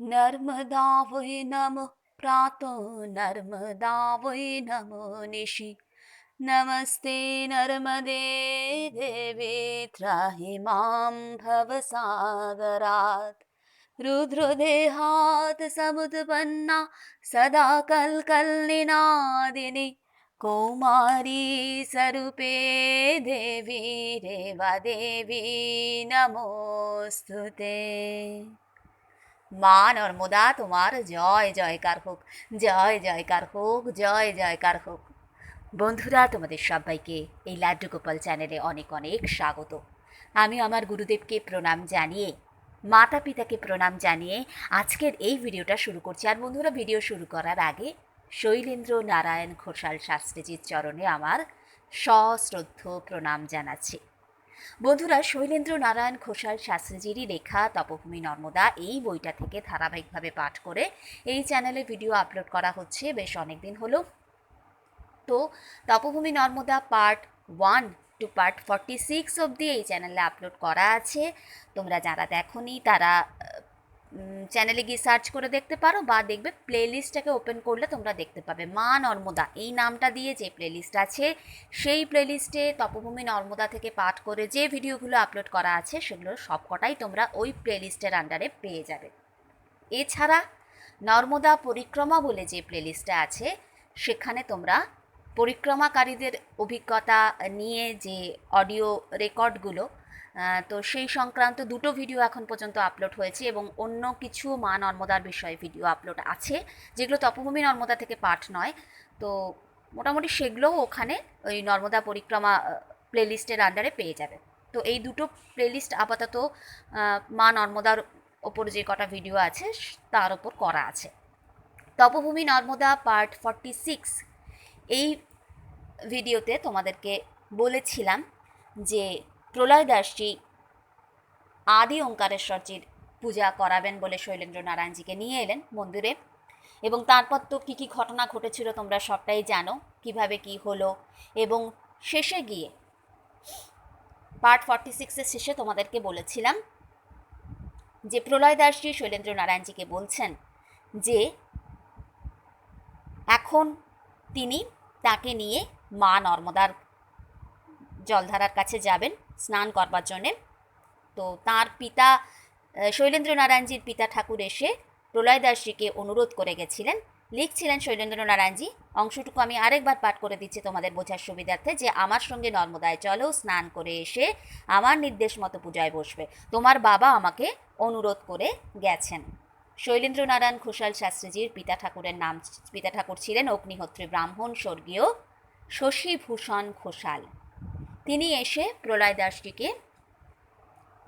नर्मदा वै नमः प्रातः नर्मदा वै नमो निशि नमस्ते नर्मदे देवे त्राहि मां भवसागरात् रुद्रदेहात् समुत्पन्ना सदा कल्कल्निनादिनि कौमारी स्वरूपे देवी रेवादेवी नमोस्तुते। মা নর্মদা তোমার জয় জয়কার হোক, জয় জয়কার হোক, জয় জয়কার হোক। বন্ধুরা, তোমাদের সবাইকে এই লাড্ডু গোপাল চ্যানেলে অনেক অনেক স্বাগত। আমি আমার গুরুদেবকে প্রণাম জানিয়ে, মাতা পিতাকে প্রণাম জানিয়ে আজকের এই ভিডিওটা শুরু করছি। আর বন্ধুরা, ভিডিও শুরু করার আগে শৈলেন্দ্র নারায়ণ ঘোষাল শাস্ত্রীজির চরণে আমার সশ্রদ্ধ প্রণাম জানাচ্ছি। বন্ধুরা, শৈলেন্দ্র নারায়ণ ঘোষাল শাস্ত্রীজিরই লেখা তপভূমি নর্মদা এই বইটা থেকে ধারাবাহিকভাবে পাঠ করে এই চ্যানেলে ভিডিও আপলোড করা হচ্ছে বেশ অনেক দিন হলো। তো তপভূমি নর্মদা পার্ট 1 টু পার্ট 46 অবধি এই চ্যানেলে আপলোড করা আছে। তোমরা যারা দেখোনি তারা চ্যানেলে গিয়ে সার্চ করে দেখতে পারো, বা দেখবে প্লেলিস্টটাকে ওপেন করলে তোমরা দেখতে পাবে মা নর্মদা এই নামটা দিয়ে যে প্লেলিস্ট আছে, সেই প্লেলিস্টে তপভূমি নর্মদা থেকে পাঠ করে যে ভিডিওগুলো আপলোড করা আছে সেগুলোর সবকটাই তোমরা ওই প্লেলিস্টের আন্ডারে পেয়ে যাবে। এছাড়া নর্মদা পরিক্রমা বলে যে প্লেলিস্টটা আছে, সেখানে তোমরা পরিক্রমাকারীদের অভিজ্ঞতা নিয়ে যে অডিও রেকর্ডগুলো, তো সেই সংক্রান্ত দুটো ভিডিও এখন পর্যন্ত আপলোড হয়েছে, এবং অন্য কিছু মা নর্মদার বিষয়ে ভিডিও আপলোড আছে যেগুলো তপভূমি নর্মদা থেকে পাঠ নয়। তো মোটামুটি সেগুলোও ওখানে ওই নর্মদা পরিক্রমা প্লেলিস্টের আন্ডারে পেয়ে যাবে। তো এই দুটো প্লেলিস্ট আপাতত মা নর্মদার ওপর যে কটা ভিডিও আছে তার ওপর করা আছে। তপভূমি নর্মদা পার্ট 46 এই ভিডিওতে তোমাদেরকে বলেছিলাম যে প্রলয় দাসজি আদি ওঙ্কারেশ্বরজির পূজা করাবেন বলে শৈলেন্দ্র নারায়ণজিকে নিয়ে এলেন মন্দিরে, এবং তারপর তো কী কী ঘটনা ঘটেছিল তোমরা সবটাই জানো, কিভাবে কি হলো। এবং শেষে গিয়ে পার্ট 46-এর শেষে তোমাদেরকে বলেছিলাম যে প্রলয় দাসজি শৈলেন্দ্র নারায়ণজিকে বলছেন যে এখন তিনি তাকে নিয়ে মা নর্মদার জলধারার কাছে যাবেন স্নান করবার জন্যে। তো তার পিতা শৈলেন্দ্র নারায়ণজির পিতা ঠাকুর এসে প্রলয় দাসজিকে অনুরোধ করে গেছিলেন। লিখছিলেন শৈলেন্দ্র নারায়ণজি, অংশটুকু আমি আরেকবার পাঠ করে দিচ্ছি তোমাদের বোঝার সুবিধার্থে, যে আমার সঙ্গে নর্মদায় চলো, স্নান করে এসে আমার নির্দেশ মতো পূজায় বসবে, তোমার বাবা আমাকে অনুরোধ করে গেছেন। শৈলেন্দ্র নারায়ণ ঘোষাল শাস্ত্রীজির পিতা ঠাকুর ছিলেন অগ্নিহোত্রী ব্রাহ্মণ স্বর্গীয় শশীভূষণ ঘোষাল। তিনি এসে প্রলয় দাসজিকে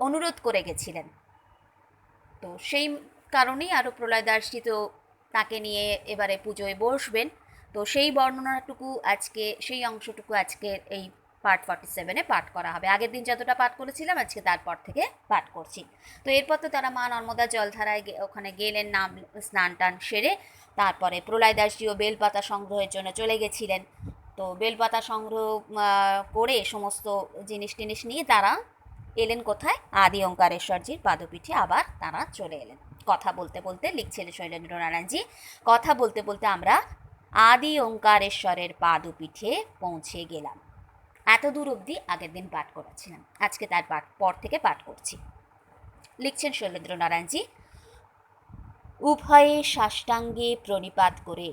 অনুরোধ করে গেছিলেন। তো সেই কারণেই আরও প্রলয় দাসজি তো তাকে নিয়ে এবারে পুজোয় বসবেন। তো সেই বর্ণনাটুকু আজকে, সেই অংশটুকু আজকে এই পার্ট 47-এ পাঠ করা হবে। আগের দিন যতটা পাঠ করেছিলাম আজকে তারপর থেকে পাঠ করছি। তো এরপর তো তারা মা নর্মদা জলধারায় ওখানে গেলেন, নাম স্নান টান সেরে। তারপরে প্রলয় দাসজিও বেলপাতা সংগ্রহের জন্য চলে গেছিলেন। তো বেলপাতা সংগ্রহ করে সমস্ত জিনিস টিনিস নিয়ে তারা এলেন কোথায়? আদি ওঙ্কারেশ্বরজির পাদপীঠে আবার তারা চলে এলেন। কথা বলতে বলতে, লিখছিলেন শৈলেন্দ্র নারায়ণজি, কথা বলতে বলতে আমরা আদি ওঙ্কারেশ্বরের পাদপীঠে পৌঁছে গেলাম। এত দূর অবধি আগের দিন পাঠ করেছিলাম, আজকে তার পর থেকে পাঠ করছি। লিখছেন শৈলেন্দ্র নারায়ণজি, উভয়ে সাষ্টাঙ্গে প্রণিপাত করে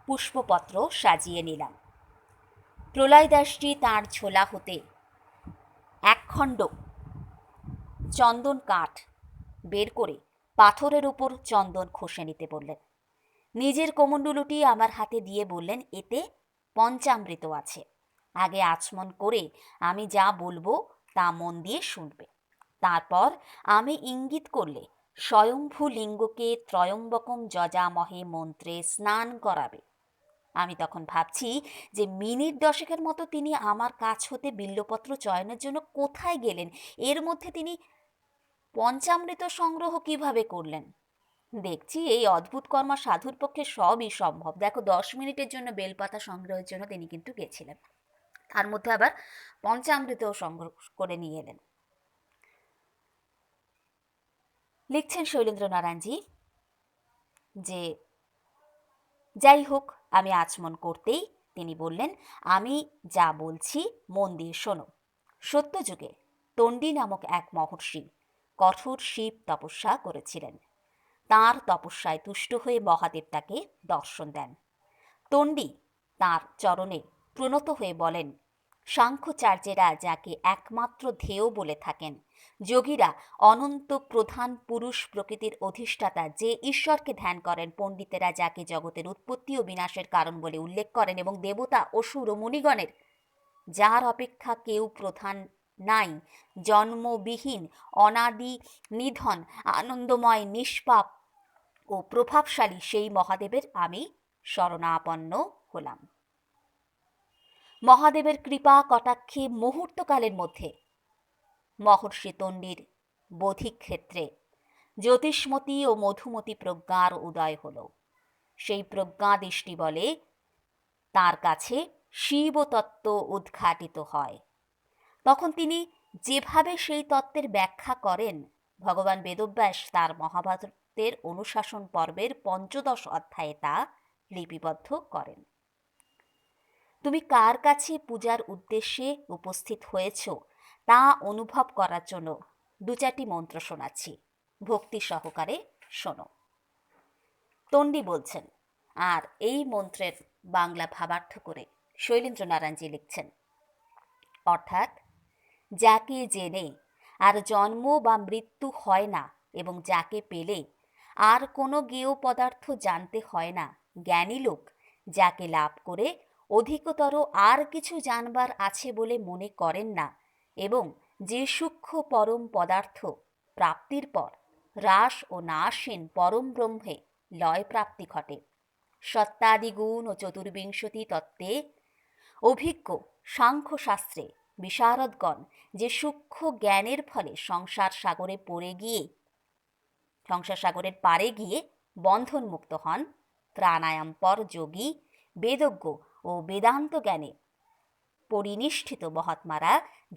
পুষ্পপত্র সাজিয়ে নিলাম। প্রলয় দাসজি তাঁর ঝোলা হতে একখণ্ড চন্দন কাঠ বের করে পাথরের উপর চন্দন ঘষে নিতে বললেন। নিজের কমণ্ডলুটি আমার হাতে দিয়ে বললেন, এতে পঞ্চামৃত আছে, আগে আচমন করে আমি যা বলবো তা মন দিয়ে শুনবে। তারপর আমি ইঙ্গিত করলে স্বয়ংভূ লিঙ্গকে ত্রয়ম্বকম যজামহে মন্ত্রে স্নান করাবে। আমি তখন ভাবছি যে মিনিট 10 মতো তিনি আমার কাছ হতে বিল্বপত্র চয়নের জন্য কোথায় গেলেন, এর মধ্যে তিনি পঞ্চামৃত সংগ্রহ কিভাবে করলেন। দেখছি এই অদ্ভুত কর্মা সাধুর পক্ষে সবই সম্ভব। দেখো, 10 মিনিটের জন্য বেলপাতা সংগ্রহের জন্য তিনি কিন্তু গেছিলেন, তার মধ্যে আবার পঞ্চামৃতও সংগ্রহ করে নিয়ে এলেন। লিখছেন শৈলেন্দ্র নারায়ণজি, যে যাই হোক, আমি আচমন করতেই তিনি বললেন, আমি যা বলছি মন দিয়ে শোনো। সত্যযুগে তণ্ডী নামক এক মহর্ষি কঠোর শিব তপস্যা করেছিলেন। তাঁর তপস্যায় তুষ্ট হয়ে মহাদেব তাকে দর্শন দেন। তণ্ডী তাঁর চরণে প্রণত হয়ে বলেন, সাংখ্যচার্যেরা যাকে একমাত্র ধেয় বলে থাকেন, যোগীরা অনন্ত প্রধান পুরুষ প্রকৃতির অধিষ্ঠাতা যে ঈশ্বরকে ধ্যান করেন, পণ্ডিতেরা যাকে জগতের উৎপত্তি ও বিনাশের কারণ বলে উল্লেখ করেন, এবং দেবতা অসুর ও মুনিগণের যার অপেক্ষা কেউ প্রধান নাই, জন্মবিহীন, অনাদি নিধন, আনন্দময়, নিষ্পাপ ও প্রভাবশালী সেই মহাদেবের আমি শরণাপন্ন হলাম। মহাদেবের কৃপা কটাক্ষে মুহূর্তকালের মধ্যে মহর্ষি তণ্ডীর বোধিক ক্ষেত্রে জ্যোতিষ্মতী ও মধুমতী প্রজ্ঞার উদয় হল। সেই প্রজ্ঞা দৃষ্টি বলে তার কাছে শিব তত্ত্ব উদ্ঘাটিত হয়। তখন তিনি যেভাবে সেই তত্ত্বের ব্যাখ্যা করেন, ভগবান বেদব্যাস তার মহাভারতের অনুশাসন পর্বের ৫ম অধ্যায়ে তা লিপিবদ্ধ করেন। তুমি কার কাছে পূজার উদ্দেশ্যে উপস্থিত হয়েছ তা অনুভব করার জন্য ২-৪টি মন্ত্র শোনাচ্ছি, ভক্তি সহকারে শোনো। তণ্ডী বলছেন, আর এই মন্ত্রের বাংলা ভাবার্থ করে শৈলেন্দ্র নারায়ণজি লিখছেন, অর্থাৎ যাকে জেনে আর জন্ম বা মৃত্যু হয় না এবং যাকে পেলে আর কোনো জ্ঞেয় পদার্থ জানতে হয় না, জ্ঞানী লোক যাকে লাভ করে অধিকতর আর কিছু জানবার আছে বলে মনে করেন না, এবং যে সূক্ষ্ম পরম পদার্থ প্রাপ্তির পর হ্রাস ও নাশহীন পরম ব্রহ্মে লয় প্রাপ্তি ঘটে, সত্তাদি গুণ ও চতুর্বিংশতি তত্ত্বে অভিজ্ঞ সাংখ্যশাস্ত্রে বিশারদগণ যে সূক্ষ্ম জ্ঞানের ফলে সংসার সাগরের পারে গিয়ে বন্ধনমুক্ত হন, প্রাণায়ামপর যোগী, বেদজ্ঞ ও বেদান্ত জ্ঞানে পরিনিষ্ঠিত মহাত্মারা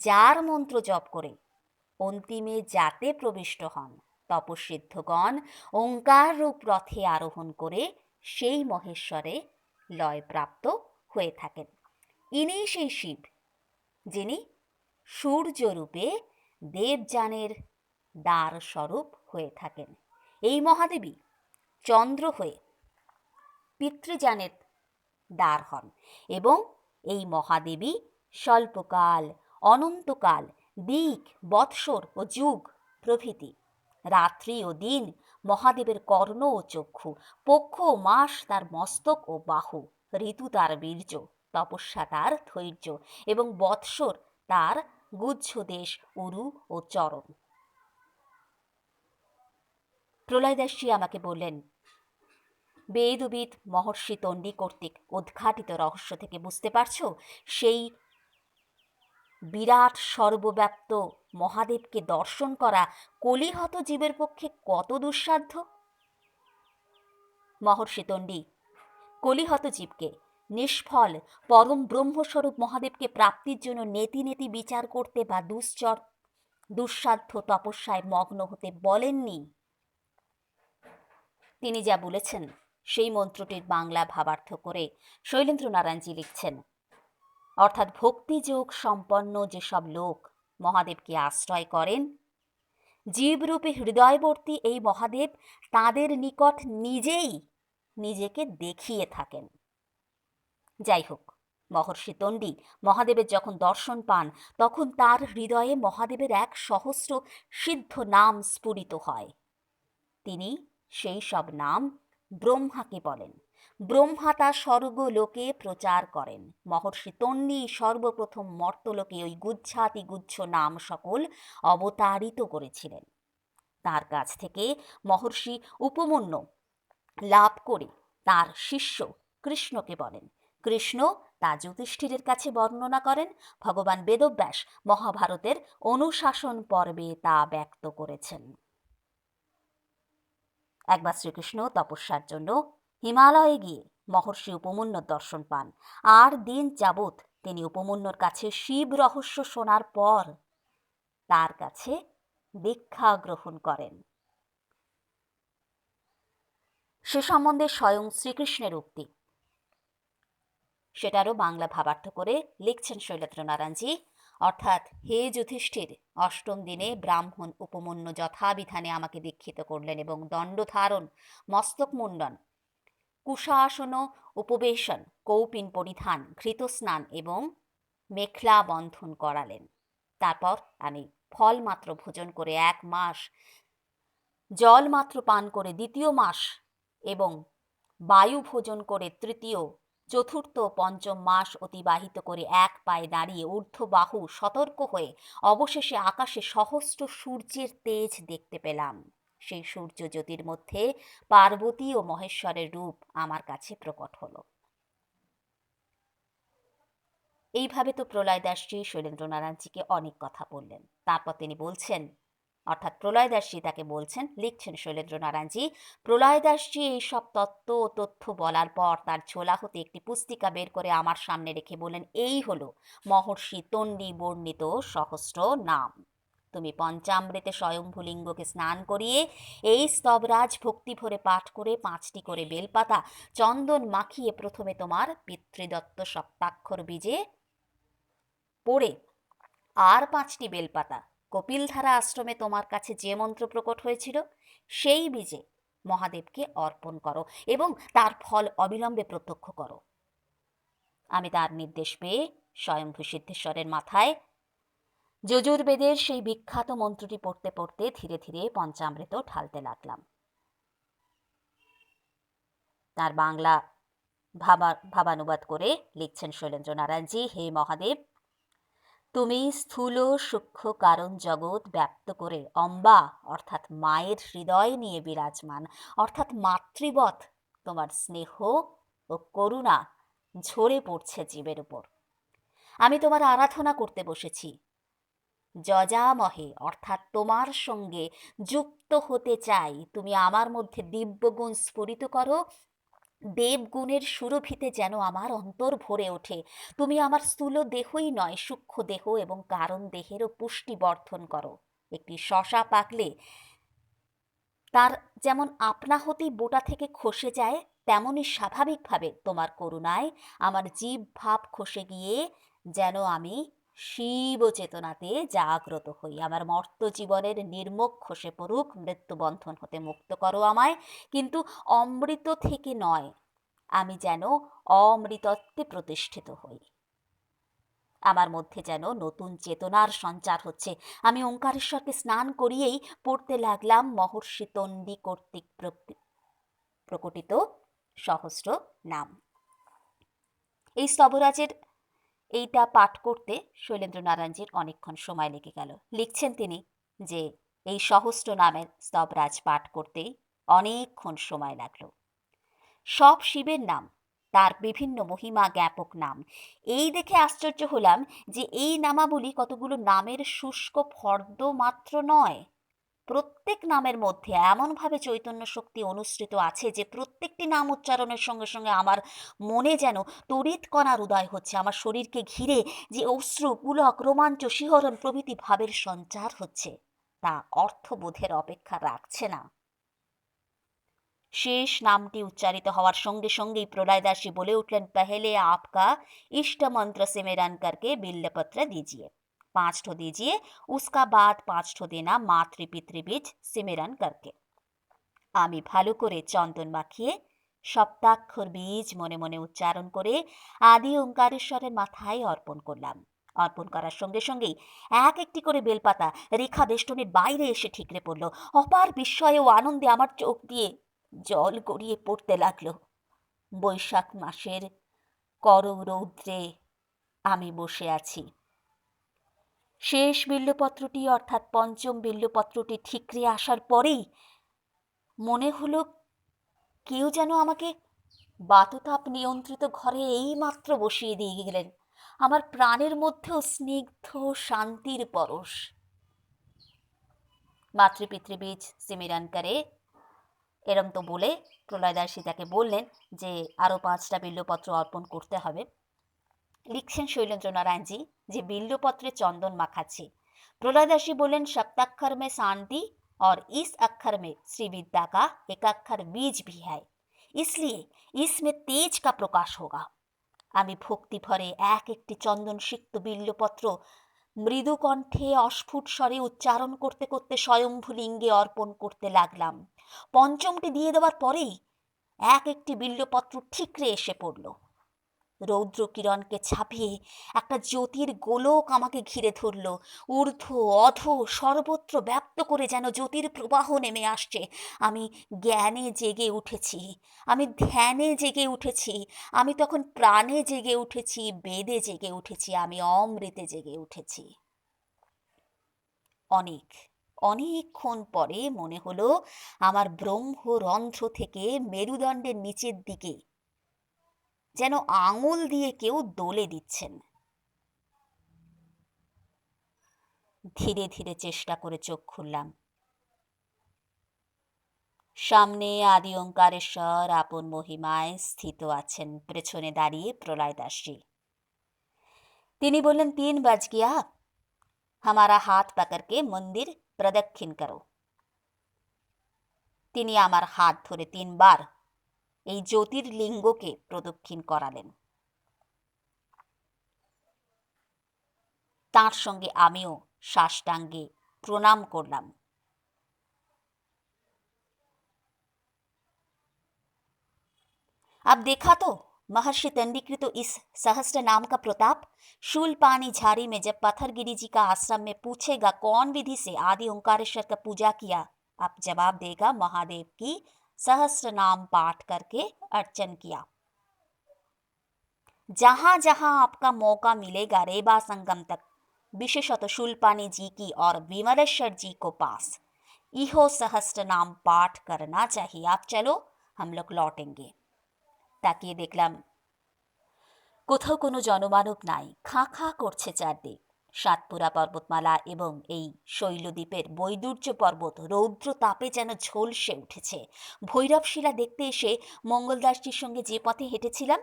যার মন্ত্র জপ করে অন্তিমে যাতে প্রবিষ্ট হন, তপস্বিদ্ধগণ ওঙ্কার রূপ রথে আরোহণ করে সেই মহেশ্বরে লয়প্রাপ্ত হয়ে থাকেন। ইনি সেই শিব যিনি সূর্যরূপে দেবযানের দ্বার স্বরূপ হয়ে থাকেন। এই মহাদেবী চন্দ্র হয়ে পিতৃযানের দ্বার হন, এবং এই মহাদেবী স্বল্পকাল, অনন্তকাল, দিক, বৎসর ও যুগ প্রভৃতি, রাত্রি ও দিন মহাদেবের কর্ণ ও চক্ষু, পক্ষ ও মাস তার মস্তক ও বাহু, ঋতু তার বীর্য, তপস্যা তার ধৈর্য, এবং বৎসর তার গুহ্য দেশ, উরু ও চরণ। প্রলয়দাসজি আমাকে বললেন, বেদবিদ মহর্ষি তণ্ডী কর্তৃক উদ্ঘাটিত রহস্য থেকে বুঝতে পারছো সেই বিরাট সর্বব্যাপ্ত মহাদেবকে দর্শন করা কলিহত জীবের পক্ষে কত দুঃসাধ্য। মহর্ষি তণ্ডী কলিহত জীবকে নিষ্ফল পরম ব্রহ্মস্বরূপ মহাদেবকে প্রাপ্তির জন্য নেতি নেতি বিচার করতে বা দুঃসাধ্য তপস্যায় মগ্ন হতে বলেননি। তিনি যা বলেছেন সেই মন্ত্রটির বাংলা ভাবার্থ করে শৈলেন্দ্র নারায়ণজি লিখছেন, অর্থাৎ ভক্তিযোগ সম্পন্ন যেসব লোক মহাদেবকে আশ্রয় করেন, জীবরূপে হৃদয়বর্তী এই মহাদেব তাদের নিকট নিজেই নিজেকে দেখিয়ে থাকেন। যাই হোক, মহর্ষি তণ্ডী মহাদেবের যখন দর্শন পান তখন তার হৃদয়ে মহাদেবের ১০০ সিদ্ধ নাম স্ফুরিত হয়। তিনি সেই সব নাম ব্রহ্মাকে বলেন। ব্রহ্মা তা স্বর্গলোকে প্রচার করেন। মহর্ষি তণ্ডী সর্বপ্রথম মর্তলোকে ওই গুচ্ছাতিগুচ্ছ নাম সকল অবতারিত করেছিলেন। তার কাছ থেকে মহর্ষি উপমন্যু লাভ করে তার শিষ্য কৃষ্ণকে বলেন। কৃষ্ণ তা যুধিষ্ঠিরের কাছে বর্ণনা করেন। ভগবান বেদব্যাস মহাভারতের অনুশাসন পর্বে তা ব্যক্ত করেছেন। একবার শ্রীকৃষ্ণ তপস্যার জন্য হিমালয়ে গিয়ে মহর্ষি উপমন্যুর দর্শন পান। আর দিন যাবৎ তিনি উপমন্যুর কাছে শিব রহস্য শোনার পর তার কাছে দীক্ষা গ্রহণ করেন। সে সম্বন্ধে স্বয়ং শ্রীকৃষ্ণের উক্তি। সেটারও বাংলা ভাবার্থ করে লিখছেন শৈলেন্দ্রনারায়ণজি। অর্থাৎ, হে যুধিষ্ঠির, অষ্টম দিনে ব্রাহ্মণ উপমন্যু যথাবিধানে আমাকে দীক্ষিত করলেন এবং দণ্ডধারণ, মস্তক মুণ্ডন, কুশাসন উপবেশন, কৌপিন পরিধান, ঘৃত স্নান এবং মেখলা বন্ধন করালেন। তারপর আমি ফল মাত্র ভোজন করে 1 মাস, জল মাত্র পান করে 2য় মাস এবং বায়ু ভোজন করে 3য়, 4র্থ, 5ম মাস অতিবাহিত করে 1 পায়ে দাঁড়িয়ে ঊর্ধ্ববাহু সতর্ক হয়ে অবশেষে আকাশে সহস্র সূর্যের তেজ দেখতে পেলাম। সেই সূর্য জ্যোতির মধ্যে পার্বতী ও মহেশ্বরের রূপ আমার কাছে প্রকট হলো। এইভাবে তো প্রলয়দাসজি শৈলেন্দ্রনারায়ণজিকে অনেক কথা বললেন। তারপর তিনি বলছেন, অর্থাৎ প্রলয়দাসজি তাকে বলছেন, লিখছেন শৈলেন্দ্রনারায়ণজি, প্রলয়দাসজি এইসব তত্ত্ব ও তথ্য বলার পর তার ঝোলা হতে একটি পুস্তিকা বের করে আমার সামনে রেখে বললেন, এই হলো মহর্ষি তন্ডী বর্ণিত সহস্র নাম। তুমি পঞ্চামৃতে স্বয়ংভূলিঙ্গকে স্নান করিয়ে এই স্তবরাজ ভক্তি ভরে পাঠ করে 5টি করে বেলপাতা চন্দন মাখিয়ে প্রথমে তোমার পিতৃদত্ত সপ্তাক্ষর বীজে পড়ে আর 5টি বেলপাতা কপিলধারা আশ্রমে তোমার কাছে যে মন্ত্র প্রকট হয়েছিল সেই বীজে মহাদেবকে অর্পণ করো এবং তার ফল অবিলম্বে প্রত্যক্ষ করো। আমি তার নির্দেশ পেয়ে স্বয়ংভূ সিদ্ধেশ্বরের মাথায় যজুর্বেদের সেই বিখ্যাত মন্ত্রটি পড়তে পড়তে ধীরে ধীরে পঞ্চামৃত ঢালতে লাগলাম। তার বাংলা ভাবানুবাদ করে লিখছেন শৈলেন্দ্রনারায়ণজি, হে মহাদেব, তুমি স্থূল সূক্ষ্ম কারণ জগৎ ব্যাপ্ত করে অম্বা অর্থাৎ মায়ের হৃদয় নিয়ে বিরাজমান, অর্থাৎ মাতৃবৎ তোমার স্নেহ ও করুণা ঝরে পড়ছে জীবের উপর। আমি তোমার আরাধনা করতে বসেছি। যজামহে অর্থাৎ তোমার সঙ্গে যুক্ত হতে চাই। তুমি আমার মধ্যে দিব্যগুণ স্ফুরিত করো, দেবগুণের সুরভিতে যেন আমার অন্তর ভরে ওঠে। তুমি আমার স্থূল দেহই নয়, সূক্ষ্ম দেহ এবং কারণ দেহেরও পুষ্টি বর্ধন করো। একটি শশা পাকলে তার যেমন আপনা হতেই বোটা থেকে খসে যায়, তেমনই স্বাভাবিকভাবে তোমার করুণায় আমার জীব ভাব খসে গিয়ে যেন আমি শিব চেতনাতে জাগ্রত হই। আমার মর্ত জীবনের নির্মোখ খসে পড়ুক, মৃত্যুবন্ধন হতে মুক্ত করো আমায়, কিন্তু অমৃত থেকে নয়, আমি যেন অমৃতত্বে প্রতিষ্ঠিত হই। আমার মধ্যে যেন নতুন চেতনার সঞ্চার হচ্ছে। আমি ওঙ্কারেশ্বরকে স্নান করিয়েই পড়তে লাগলাম মহর্ষি তন্ডী কর্তৃক প্রকটিত সহস্র নাম। এই স্তবরাজের এইটা পাঠ করতে শৈলেন্দ্রনারায়ণজির অনেকক্ষণ সময় লেগে গেল। লিখছেন তিনি যে এই সহস্র নামের স্তবরাজ পাঠ করতেই অনেকক্ষণ সময় লাগলো। সব শিবের নাম, তার বিভিন্ন মহিমা জ্ঞাপক নাম। এই দেখে আশ্চর্য হলাম যে এই নামাবলী কতগুলো নামের শুষ্ক ফর্দ মাত্র নয়। প্রত্যেক নামের মধ্যে এমনভাবে চৈতন্য শক্তি অনুসৃত আছে যে প্রত্যেকটি নাম উচ্চারণের সঙ্গে সঙ্গে আমার মনে যেন তড়িৎ কণার উদয় হচ্ছে। আমার শরীরকে ঘিরে যে অশ্রু, পুলক, রোমাঞ্চ, শিহরণ প্রভৃতি ভাবের সঞ্চার হচ্ছে, তা অর্থবোধের অপেক্ষা রাখছে না। শেষ নামটি উচ্চারিত হওয়ার সঙ্গে সঙ্গেই প্রলয়দাসী বলে উঠলেন, पहले आपका इष्ट मंत्र सिमरन करके बिल्लपत्र दीजिए, 5 ठो दीजिए, उसका बाद 5 ठो देना मातृ पितृबीज सिमरन करके। আমি ভালো করে চন্দন মাখিয়ে সপ্তাক্ষর বীজ মনে মনে উচ্চারণ করে আদি ওঙ্কারেশ্বরের মাথায় অর্পণ করলাম। অর্পণ করার সঙ্গে সঙ্গেই এক একটি করে বেলপাতা রেখা বেষ্টনের বাইরে এসে ঠিকরে পড়ল। অপার বিস্ময়ে ও আনন্দে আমার চোখ দিয়ে জল গড়িয়ে পড়তে লাগলো। বৈশাখ মাসের কররৌদ্রে আমি বসে আছি। শেষ বিল্লপত্রটি অর্থাৎ পঞ্চম বিল্লপত্রটি ঠিকরে আসার পরেই মনে হলো কেউ যেন আমাকে বাততাপ নিয়ন্ত্রিত ঘরে এইমাত্র বসিয়ে দিয়ে গেলেন। আমার প্রাণের মধ্যেও স্নিগ্ধ শান্তির পরশ। মাতৃপিতৃবীজ সিমিরান করে এরম তো বলে প্রলয়দাসী তাকে বললেন যে আরও 5টা বিল্লপত্র অর্পণ করতে হবে। লিখছেন শৈলেন্দ্রনারায়ণজি যে बिल्लपत्रे चंदन माखाচ্ছি। प्रलयदासी बोलें सप्ताक्षर में शांति और इस अक्षर में श्री विद्या का एक अक्षर बीज भी है। इसलिए इसमें तेज का प्रकाश होगा। আমি ভক্তি ভরে এক একটি চন্দন সিক্ত বিল্লপত্র মৃদু কণ্ঠে অস্ফুট স্বরে উচ্চারণ করতে করতে স্বয়ম্ভু লিঙ্গে অর্পণ করতে লাগলাম। পঞ্চমটি দিয়ে দেওয়ার পরেই এক একটি বিল্লপত্র ঠিকরে এসে পড়ল। রৌদ্র কিরণকে ছাপিয়ে একটা জ্যোতির গোলক আমাকে ঘিরে ধরল। ঊর্ধ্ব অধ সর্বত্র ব্যাপ্ত করে যেন জ্যোতির প্রবাহ নেমে আসছে। আমি জ্ঞানে জেগে উঠেছি, আমি ধ্যানে জেগে উঠেছি, আমি তখন প্রাণে জেগে উঠেছি, বেদে জেগে উঠেছি, আমি অমৃতে জেগে উঠেছি। অনেকক্ষণ পরে মনে হলো আমার ব্রহ্মরন্ধ্র থেকে মেরুদণ্ডের নিচের দিকে যেন আঙুল দিয়ে কেউ দোলে দিচ্ছেন। ধীরে ধীরে চেষ্টা করে চোখ খুললাম। সামনে আদি ওঙ্কারেশ্বর আপন মহিমায় স্থিত আছেন, পেছনে দাঁড়িয়ে প্রলয় দাসজি। তিনি বললেন, 3 बज गया, हमारा हाथ पकड़ के मंदिर प्रदक्षिण करो। তিনি আমার হাত ধরে 3 বার এই জ্যোতির্লিঙ্গকে প্রদক্ষিণ করালেন। তাঁর সঙ্গে আমিও সাষ্টাঙ্গে প্রণাম করলাম। अब देखा तो महर्षि तंडीकृत तो इस सहस्त्र नाम का प्रताप। शूल पानी झाड़ी में जब पत्थरगिरी जी का आश्रम में पूछेगा कौन विधि से आदि ओंकारेश्वर का पूजा किया, आप जवाब देगा महादेव की सहस्त्र नाम पाठ करके अर्चन किया। जहां जहां आपका मौका मिलेगा रेबा संगम तक, विशेषतः शूलपानी जी की और विमलेश्वर जी को पास इहो सहस्त्र नाम पाठ करना चाहिए। आप चलो, हम लोग लौटेंगे। তাকিয়ে দেখলাম কোথাও কোনো জনমানব নাই। খাঁ খাঁ করছে চারদিক। সাতপুরা পর্বতমালা এবং এই শৈলদ্বীপের বৈদুর্য পর্বত রৌদ্র তাপে যেন ঝলসে উঠেছে। ভৈরবশিলা দেখতে এসে মঙ্গলদাসজির সঙ্গে যে পথে হেঁটেছিলাম,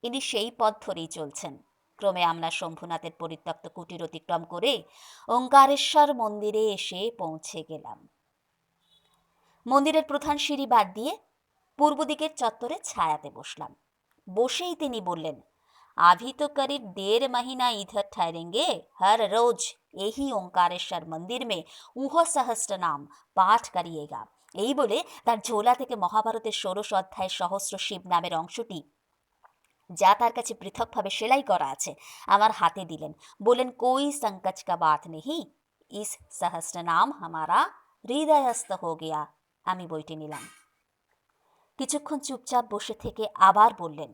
ইনি সেই পথ ধরেই চলছেন। ক্রমে আমরা শম্ভুনাথের পরিত্যক্ত কুটির অতিক্রম করে ওঙ্কারেশ্বর মন্দিরে এসে পৌঁছে গেলাম। মন্দিরের প্রধান সিঁড়ি বাদ দিয়ে পূর্ব দিকের চত্বরে ছায়াতে বসলাম। বসেই তিনি বললেন, अभी तो करीब 1.5 महीना इधर ठहरेंगे। हर रोज यही ओंकारेश्वर मंदिर में उह सहस्त्र नाम पाठ करिएगा। এই বলে তার ঝোলা থেকে মহাভারতের 16 অধ্যায়ের সহস্র শিব নামের অংশটি, যা তার কাছে পৃথকভাবে সেলাই করা আছে, আমার হাতে দিলেন। বলেন, कोई संकच का बात नहीं, इस सहस्त्र नाम हमारा हृदयस्थ हो गया। আমি বইটি নিলাম। কিছুক্ষণ চুপচাপ বসে থেকে আবার বললেন,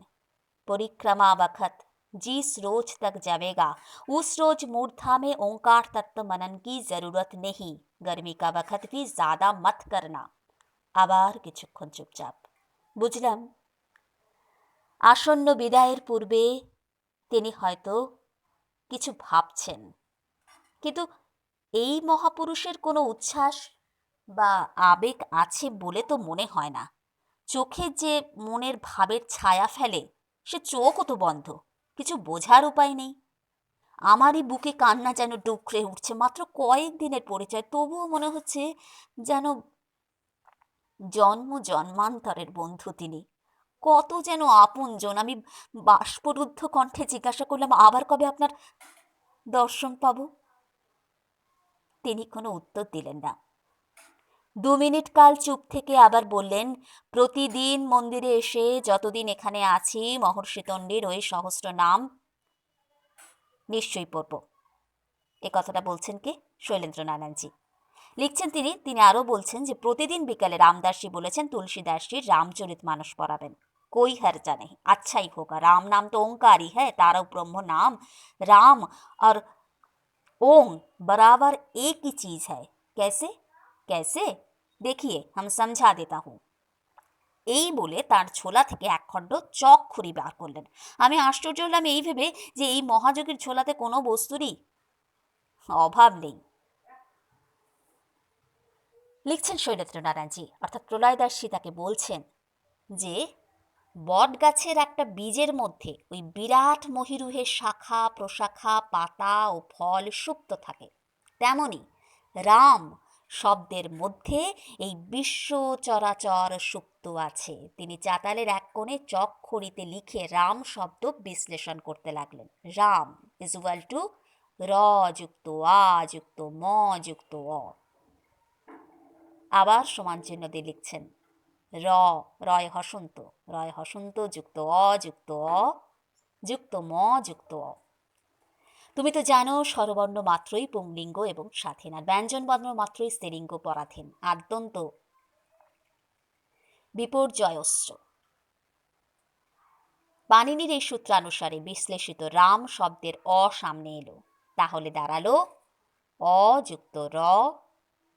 परिक्रमा वक्त जिस रोज तक जाएगा उस रोज मूर्धा में ओंकार तत्व मनन की जरूरत नहीं। गर्मी का वक्त भी ज्यादा मत करना। আবার কিছুক্ষণ চুপচাপ। বুঝলাম আসন্ন বিদায়ের পূর্বে তিনি হয়তো কিছু ভাবছেন, কিন্তু এই মহাপুরুষের কোনো উচ্ছ্বাস বা আবেগ আছে বলে তো মনে হয় না। চোখে যে মনের ভাবের ছায়া ফেলে, সে চোখও তো বন্ধ, কিছু বোঝার উপায় নেই। আমারই বুকে কান্না যেন ডুকরে উঠছে। মাত্র কয়েকদিনের পরিচয়, তবুও মনে হচ্ছে যেন জন্ম জন্মান্তরের বন্ধু তিনি। কত যেন আপনজন। আমি বাষ্পরুদ্ধ কণ্ঠে জিজ্ঞাসা করলাম, আবার কবে আপনার দর্শন পাবো? তিনি কোনো উত্তর দিলেন না। 2 মিনিট কাল চুপ থেকে আবার বললেন, প্রতিদিন মন্দিরে এসে যতদিন এখানে আছি মহর্ষি তন্ডীর ওই সহস্র নাম নিশ্চয়ই পড়ব। এ কথাটা বলছেন কে? শৈলেন্দ্র নারায়ণজি লিখছেন তিনি আরও বলছেন যে প্রতিদিন বিকালে রামদাসজি বলেছেন তুলসীদাসজির রামচরিত मानस পড়াবেন। कोई हर्जा नहीं, अच्छा ही होगा। राम नाम तो ओंकार ही है, तारक ब्रह्म नाम राम और ओम बराबर एक ही चीज है। कैसे कैसे देखिए, हम समझा देता हूँ। এই বলে তার ছোলা থেকে এক খণ্ড চক খুরি বার করলেন। আমি আশ্চর্য হলাম এই ভেবে যে এই মহাযোগীর ছোলাতে কোনো বস্তুরই অভাব নেই। লিখছেন শৈলেন্দ্র নারায়ণজি, অর্থাৎ প্রলয়দাসজি তাকে বলছেন যে বট গাছের একটা বীজের মধ্যে ওই বিরাট মহিরুহের শাখা প্রশাখা পাতা ও ফল সুপ্ত থাকে, তেমনি রাম শব্দের মধ্যে এই বিশ্ব চরাচর সুপ্ত আছে। তিনি চাতালের এক কোণে চক খড়িতে লিখে রাম শব্দ বিশ্লেষণ করতে লাগলেন। রাম ইজ ইকুয়াল টু র যুক্ত আ যুক্ত ম যুক্ত অ। আবার সমান চিহ্ন দিয়ে লিখছেন রয় হসন্ত, রয় হসন্ত যুক্ত অ যুক্ত অ যুক্ত ম যুক্ত অ। তুমি তো জানো স্বরবর্ণ মাত্রই পুংলিঙ্গ এবং স্বাধীন, আর ব্যঞ্জন বর্ণ মাত্রই স্ত্রীলিঙ্গ পরাধীন। আদ্যন্ত বিপর্যয়স্য। পাণিনির এই সূত্রানুসারে বিশ্লেষিত রাম শব্দের অ সামনে এলো, তাহলে দাঁড়ালো অ যুক্ত র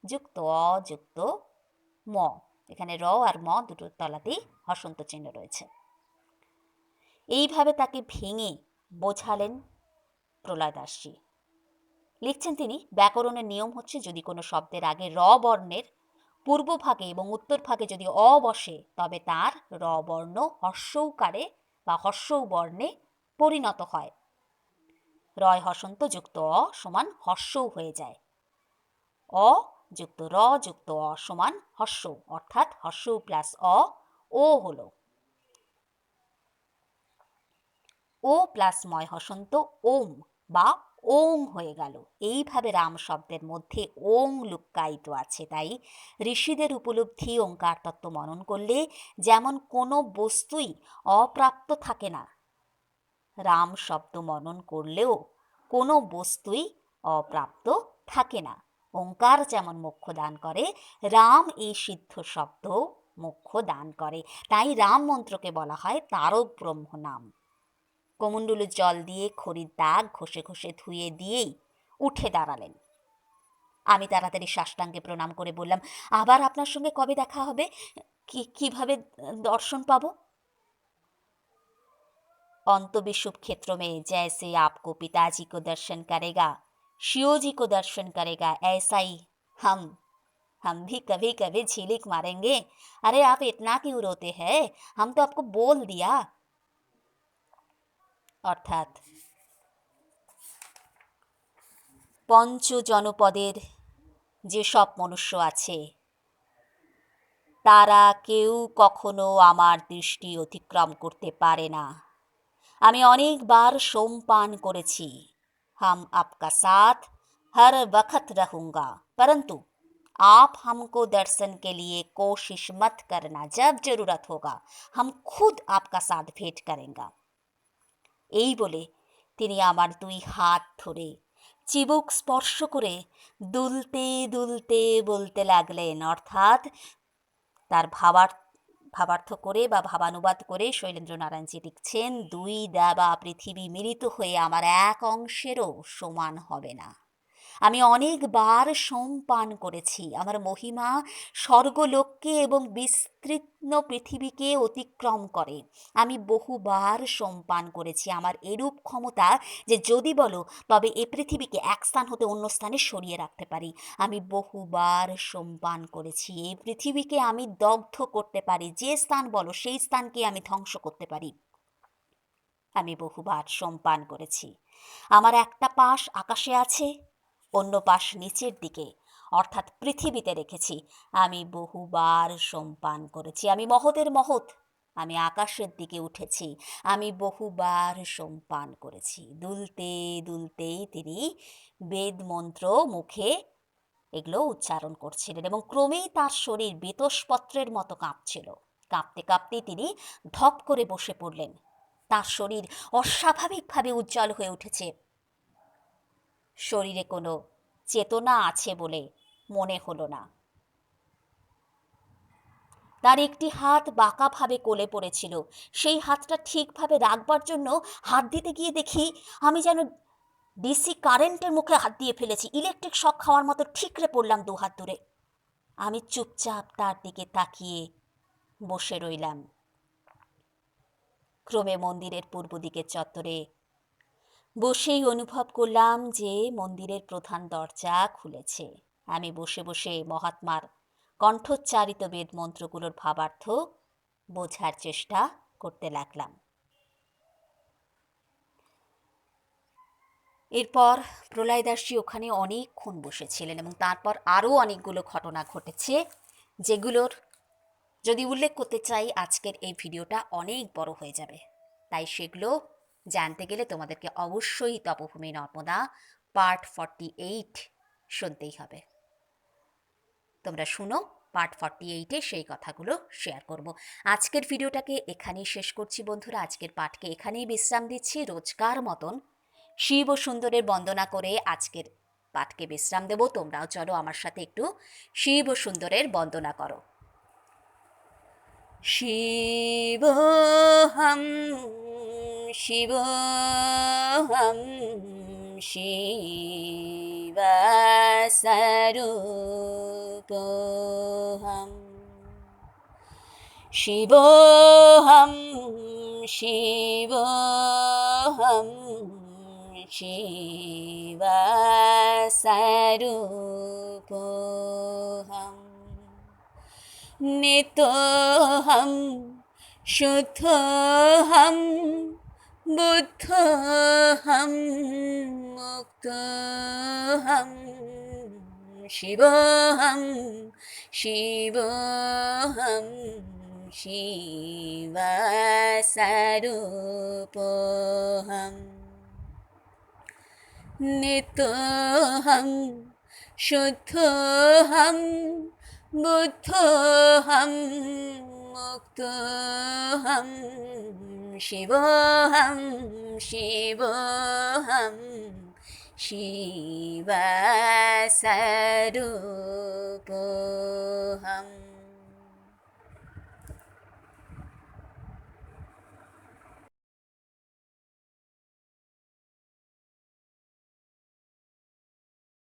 যুক্ত অ যুক্ত ম। এখানে র আর ম দুটোর তলাতেই হসন্ত চিহ্ন রয়েছে। এইভাবে তাকে ভেঙে বোঝালেন প্রলয় দাসজি। লিখছেন তিনি, ব্যাকরণের নিয়ম হচ্ছে যদি কোনো শব্দের আগে র বর্ণের পূর্বভাগে এবং উত্তরভাগে যদি অ বসে, তবে তার র বর্ণ হর্ষৌকারে বা হর্ষৌ বর্ণে পরিণত হয়। রয় হসন্ত যুক্ত অ সমান হর্ষৌ হয়ে যায়। অ যুক্ত র যুক্ত অ সমান হর্ষৌ, অর্থাৎ হর্ষৌ প্লাস ও হলো ও প্লাস ময় হসন্ত ওম বা ওং হয়ে গেল। এইভাবে রাম শব্দের মধ্যে ওং লুক্কায়িত আছে। তাই ঋষিদের উপলব্ধি ওঙ্কার তত্ত্ব মনন করলে যেমন কোনো বস্তুই অপ্রাপ্ত থাকে না, রাম শব্দ মনন করলেও কোনো বস্তুই অপ্রাপ্ত থাকে না। ওঙ্কার যেমন মোক্ষ দান করে, রাম এই সিদ্ধ শব্দ মোক্ষ দান করে। তাই রাম মন্ত্রকে বলা হয় তারক ব্রহ্ম নাম। কমণ্ডলুর জল দিয়ে খড়ির দাগ ঘষে ঘষে ধুয়ে দিয়েই উঠে দাঁড়ালেন। আমি তাড়াতাড়ি সাষ্টাঙ্গে প্রণাম করে বললাম, আবার আপনার সঙ্গে কবে দেখা হবে? কিভাবে দর্শন পাবো? अंतविषुव क्षेत्रों में जैसे आपको पिताजी को दर्शन करेगा, शिव जी को दर्शन करेगा, ऐसा ही हम भी कभी कभी झिलिक मारेंगे। अरे आप इतना क्यों रोते हैं? हम तो आपको बोल दिया। অর্থাৎ পঞ্চ জনপদের যেসব মনুষ্য আছে তারা কেউ কখনো আমার দৃষ্টি অতিক্রম করতে পারে না। আমি অনেকবার সোমপান করেছি, हम आपका साथ हर वक्त रहूंगा, परंतु आप हमको दर्शन के लिए कोशिश मत करना, जब जरूरत होगा हम खुद आपका साथ भेंट करेंगे। এই বলে তিনি আমার দুই হাত ধরে চিবুক স্পর্শ করে দুলতে দুলতে বলতে লাগলেন। অর্থাৎ তার ভাবার্থ করে বা ভাবানুবাদ করে শৈলেন্দ্র নারায়ণজি লিখছেন, দুই দেবা পৃথিবী মিলিত হয়ে আমার এক অংশেরও সমান হবে না। আমি অনেকবার সোমপান করেছি, আমার মহিমা স্বর্গলোককে এবং বিস্তীর্ণ পৃথিবীকে অতিক্রম করে। আমি বহুবার সোমপান করেছি, আমার এরূপ ক্ষমতা যে যদি বলো তবে এ পৃথিবীকে এক স্থান হতে অন্য স্থানে সরিয়ে রাখতে পারি। আমি বহুবার সোমপান করেছি, এই পৃথিবীকে আমি দগ্ধ করতে পারি, যে স্থান বলো সেই স্থানকে আমি ধ্বংস করতে পারি। আমি বহুবার সোমপান করেছি। আমার একটা পাশ আকাশে আছে, অন্য পাশ নিচের দিকে অর্থাৎ পৃথিবীতে রেখেছি। আমি বহুবার সোমপান করেছি। আমি মহতের মহৎ, আমি আকাশের দিকে উঠেছি। আমি বহুবার সোমপান করেছি। দুলতে দুলতেই তিনি বেদ মন্ত্র মুখে এগুলো উচ্চারণ করছিলেন এবং ক্রমেই তার শরীর বেতসপত্রের মতো কাঁপছিল। কাঁপতে কাঁপতেই তিনি ধপ করে বসে পড়লেন। তার শরীর অস্বাভাবিকভাবে উজ্জ্বল হয়ে উঠেছে। শরীরে কোনো চেতনা আছে বলে মনে হলো না। তার একটি হাত বাঁকাভাবে কোলে পড়েছিল। সেই হাতটা ঠিকভাবে রাখবার জন্য হাত দিতে গিয়ে দেখি আমি যেন ডিসি কারেন্টের মুখে হাত দিয়ে ফেলেছি। ইলেকট্রিক শক খাওয়ার মতো ঠিকরে পড়লাম দুহাত দূরে। আমি চুপচাপ তার দিকে তাকিয়ে বসে রইলাম। ক্রমে মন্দিরের পূর্ব দিকের চত্বরে বসেই অনুভব করলাম যে মন্দিরের প্রধান দরজা খুলেছে। আমি বসে বসে মহাত্মার কণ্ঠোচ্চারিত বেদ মন্ত্রগুলোর ভাবার্থ বোঝার চেষ্টা করতে লাগলাম। এরপর প্রলয় দাসজি ওখানে অনেকক্ষণ বসেছিলেন এবং তারপর আরও অনেকগুলো ঘটনা ঘটেছে, যেগুলোর যদি উল্লেখ করতে চাই আজকের এই ভিডিওটা অনেক বড় হয়ে যাবে। তাই সেগুলো জানতে গেলে তোমাদেরকে অবশ্যই তপভূমি নর্মদা পার্ট 48 শুনতেই হবে। তোমরা শুনো, পার্ট 48-এ সেই কথাগুলো শেয়ার করব। আজকের ভিডিওটাকে এখানেই শেষ করছি বন্ধুরা। আজকের পাঠকে এখানেই বিশ্রাম দিচ্ছি। রোজকার মতন শিব ও সুন্দরের বন্দনা করে আজকের পাঠকে বিশ্রাম দেব। তোমরাও চলো আমার সাথে একটু শিব ও সুন্দরের বন্দনা করো। শিবোহম শিবোহম শিবস্বরূপোহম শিবোহম শিবোহম শিবস্বরূপোহম नितोऽहं शुद्धोऽहं बुद्धोऽहं मुक्तोऽहं शिवोऽहं शिवोऽहं शिवस्वरूपोऽहं नितोऽहं शुद्धोऽहं बुद्धोऽहं मुक्तोऽहं शिवोऽहं शिवोऽहं शिवस्वरूपोऽहम्।